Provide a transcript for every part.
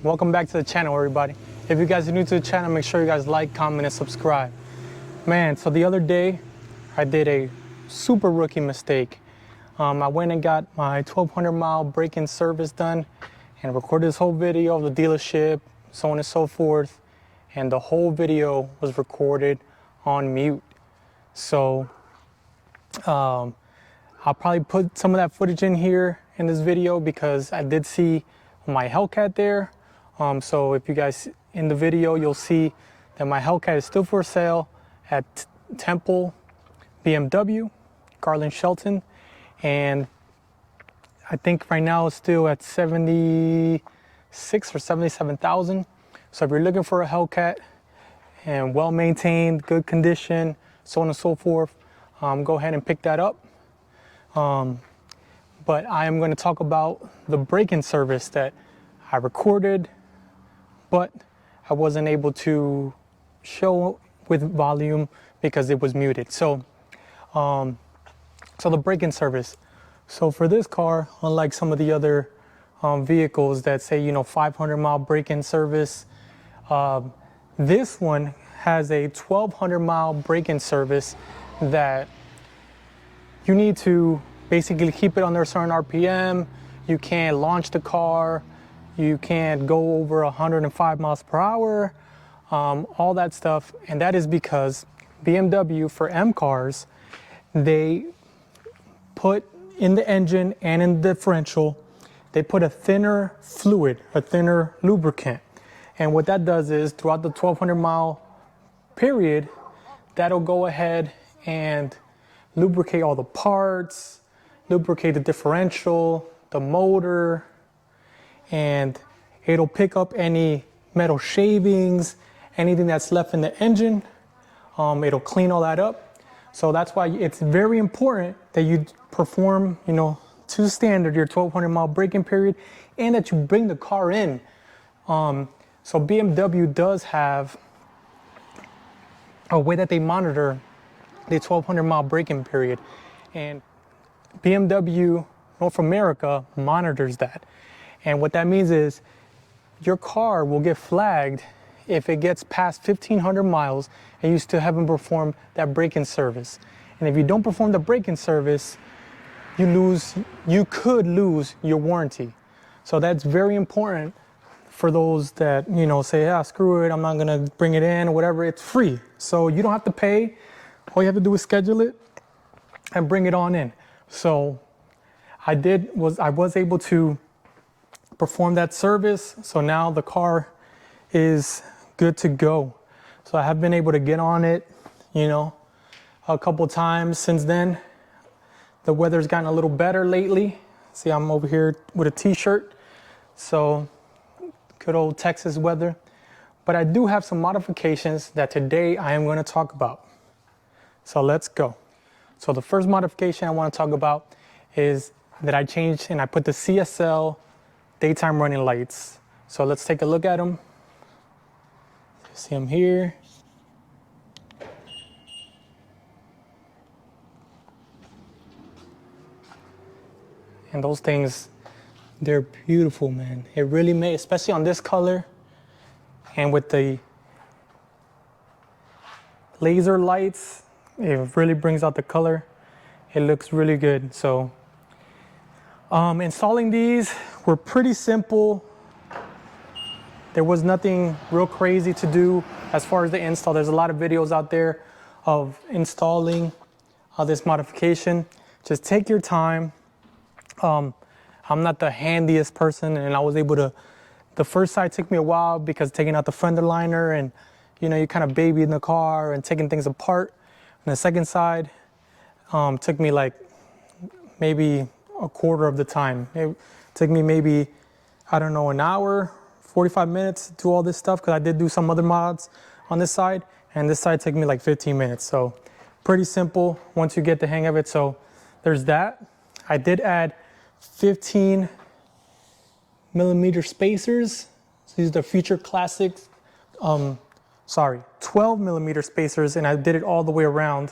Welcome back to the channel, everybody. If you guys are new to the channel, make sure you guys like, comment, and subscribe. Man, so the other day, I did a super rookie mistake. I went and got my 1,200 mile break-in service done and recorded this whole video of the dealership, so on and so forth. And the whole video was recorded on mute. So I'll probably put some of that footage in here in this video because I did see my Hellcat there. So if you guys in the video, you'll see that my Hellcat is still for sale at Temple BMW, Garland Shelton, and I think right now it's still at 76 or 77,000. So if you're looking for a Hellcat and well maintained, good condition, so on and so forth, go ahead and pick that up. But I am going to talk about the break-in service that I recorded, but I wasn't able to show with volume because it was muted. So the break-in service. So for this car, unlike some of the other vehicles that say, 500 mile break-in service, this one has a 1,200 mile break-in service that you need to basically keep it under a certain RPM. You can't launch the car. You can't go over 105 miles per hour, all that stuff. And that is because BMW, for M cars, they put in the engine and in the differential, they put a thinner fluid, a thinner lubricant. And what that does is throughout the 1,200 mile period, that'll go ahead and lubricate all the parts, lubricate the differential, the motor, and it'll pick up any metal shavings, anything that's left in the engine. It'll clean all that up. So that's why it's very important that you perform, to standard, your 1,200 mile break-in period, and that you bring the car in. So BMW does have a way that they monitor the 1,200 mile break-in period, and BMW North America monitors that. And what that means is your car will get flagged if it gets past 1,500 miles and you still haven't performed that break-in service. And if you don't perform the break-in service, you could lose your warranty. So that's very important for those that, say, screw it, I'm not gonna bring it in or whatever. It's free. So you don't have to pay. All you have to do is schedule it and bring it on in. So I was able to perform that service. So now the car is good to go. So I have been able to get on it, a couple times since then. The weather's gotten a little better lately. See, I'm over here with a t-shirt. So good old Texas weather. But I do have some modifications that today I am going to talk about. So let's go. So the first modification I want to talk about is that I changed and I put the CSL daytime running lights. So let's take a look at them. See them here. And those things, they're beautiful, man. It really made, especially on this color and with the laser lights, it really brings out the color. It looks really good. So installing these were pretty simple. There was nothing real crazy to do as far as the install. There's a lot of videos out there of installing this modification. Just take your time. I'm not the handiest person, and I was able to, the first side took me a while because taking out the fender liner and, you kind of baby in the car and taking things apart. And the second side took me like maybe a quarter of the time. It took me maybe, an hour, 45 minutes to do all this stuff because I did do some other mods on this side, and this side took me like 15 minutes. So pretty simple once you get the hang of it. So there's that. I did add 15 millimeter spacers. So these are the Future Classics, 12 millimeter spacers, and I did it all the way around.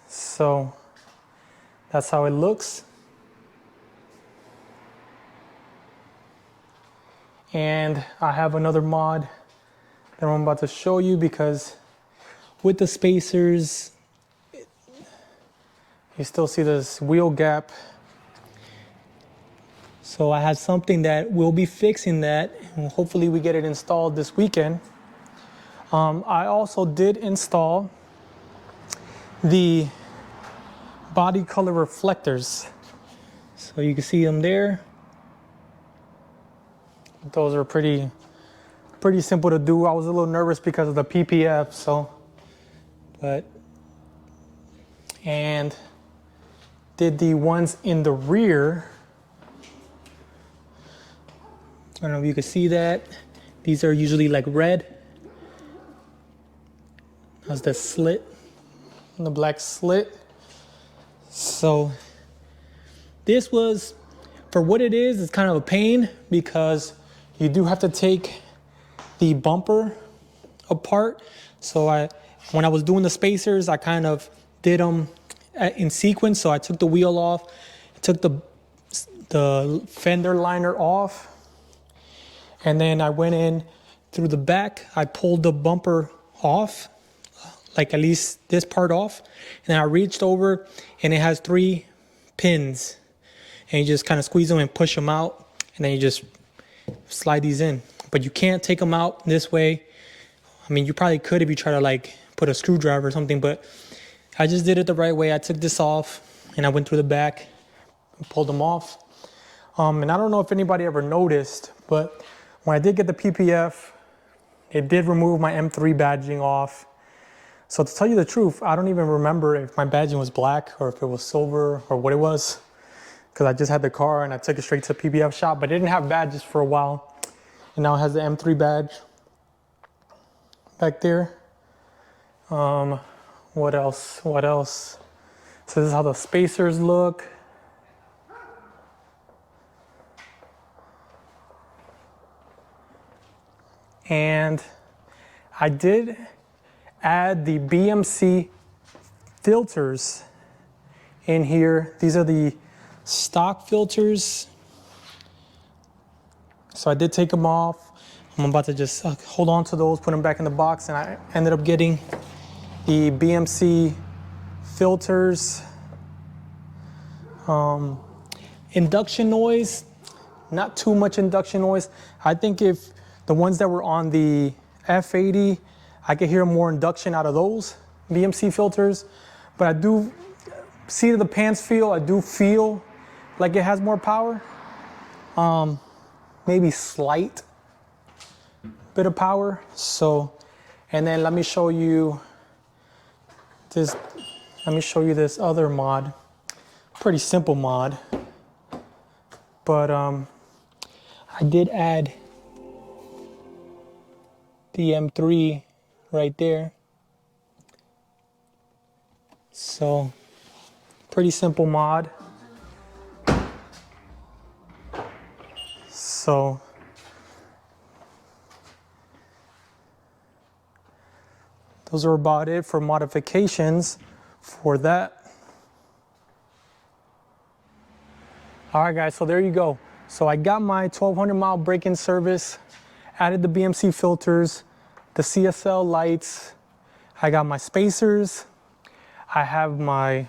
So that's how it looks. And I have another mod that I'm about to show you, because with the spacers, you still see this wheel gap. So I have something that will be fixing that, and hopefully we get it installed this weekend. I also did install the body color reflectors. So you can see them there. Those are pretty simple to do. I was a little nervous because of the PPF, and did the ones in the rear. I don't know if you can see that. These are usually like red. That's the slit, the black slit. So this was, for what it is, it's kind of a pain, because you do have to take the bumper apart. So when I was doing the spacers, I kind of did them in sequence. So I took the wheel off, took the fender liner off, and then I went in through the back. I pulled the bumper off, like at least this part off, and then I reached over, and it has 3 pins, and you just kind of squeeze them and push them out, and then you just slide these in. But you can't take them out this way. I mean, you probably could if you try to like put a screwdriver or something, but I just did it the right way. I took this off and I went through the back and pulled them off. And I don't know if anybody ever noticed, but when I did get the PPF, it did remove my M3 badging off. So to tell you the truth, I don't even remember if my badging was black or if it was silver or what it was, because I just had the car and I took it straight to the PPF shop, but it didn't have badges for a while. And now it has the M3 badge back there. What else? So this is how the spacers look. And I did add the BMC filters in here. These are the stock filters. So I did take them off. I'm about to just hold on to those, put them back in the box, and I ended up getting the BMC filters. Induction noise, not too much induction noise. I think if the ones that were on the F80, I could hear more induction out of those BMC filters, but I do see the pants feel, I do feel like it has more power. Maybe slight bit of power. So, and then let me show you this other mod. Pretty simple mod, but I did add the M3 right there. So pretty simple mod. So those are about it for modifications for that. All right, guys, so there you go. So I got my 1200 mile break-in service, added the BMC filters, the CSL lights. I got my spacers. I have my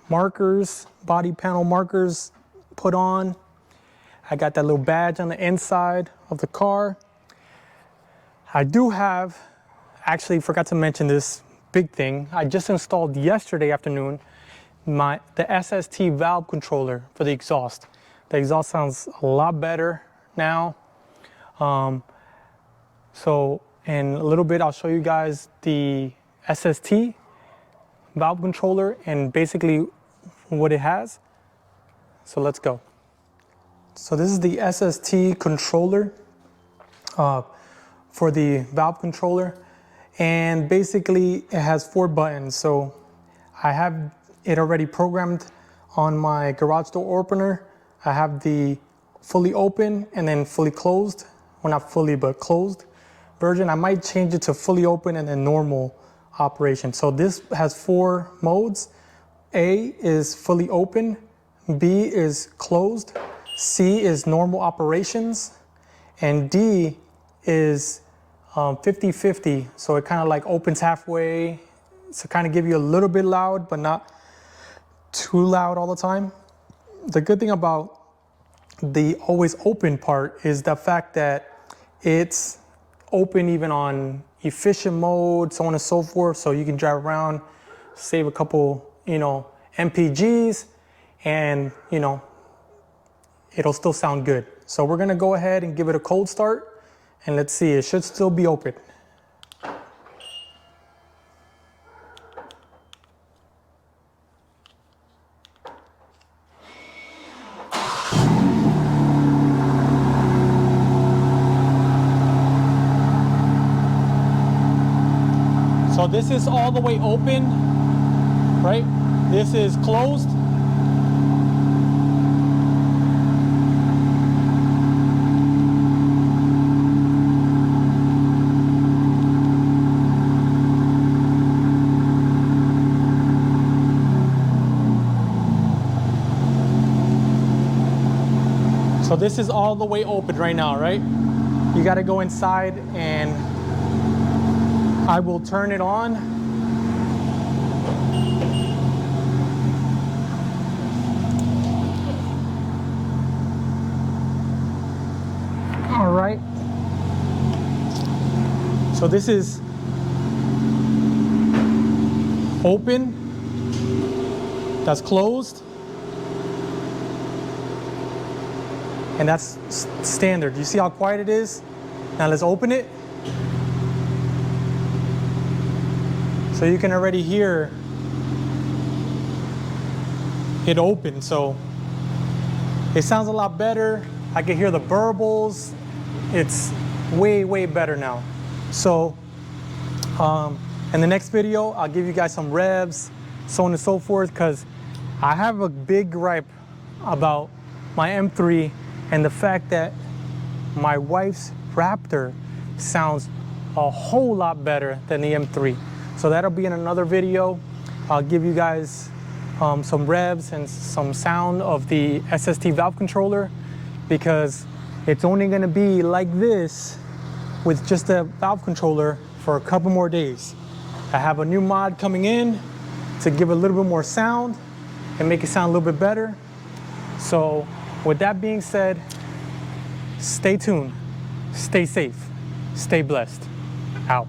markers, body panel markers put on. I got that little badge on the inside of the car. I do have, actually forgot to mention this big thing. I just installed yesterday afternoon the SST valve controller for the exhaust. The exhaust sounds a lot better now. So in a little bit, I'll show you guys the SST valve controller and basically what it has. So let's go. So this is the SST controller for the valve controller, and basically it has 4 buttons. So I have it already programmed on my garage door opener. I have the fully open and then fully closed. Well, not fully, but closed version. I might change it to fully open and then normal operation. So this has 4 modes. A is fully open, B is closed, C is normal operations, and D is 50-50. So it kind of like opens halfway. So kind of give you a little bit loud, but not too loud all the time. The good thing about the always open part is the fact that it's open even on efficient mode, so on and so forth. So you can drive around, save a couple, MPGs, and it'll still sound good. So we're gonna go ahead and give it a cold start, and let's see, it should still be open. So this is all the way open, right? This is closed. So this is all the way open right now, right? You got to go inside, and I will turn it on. All right. So this is open. That's closed. And that's standard. You see how quiet it is? Now let's open it. So you can already hear it open. So it sounds a lot better. I can hear the burbles. It's way, way better now. So in the next video, I'll give you guys some revs, so on and so forth, because I have a big gripe about my M3 and the fact that my wife's Raptor sounds a whole lot better than the M3. So that'll be in another video. I'll give you guys some revs and some sound of the SST valve controller, because it's only gonna be like this with just a valve controller for a couple more days. I have a new mod coming in to give a little bit more sound and make it sound a little bit better. So with that being said, stay tuned, stay safe, stay blessed. Out.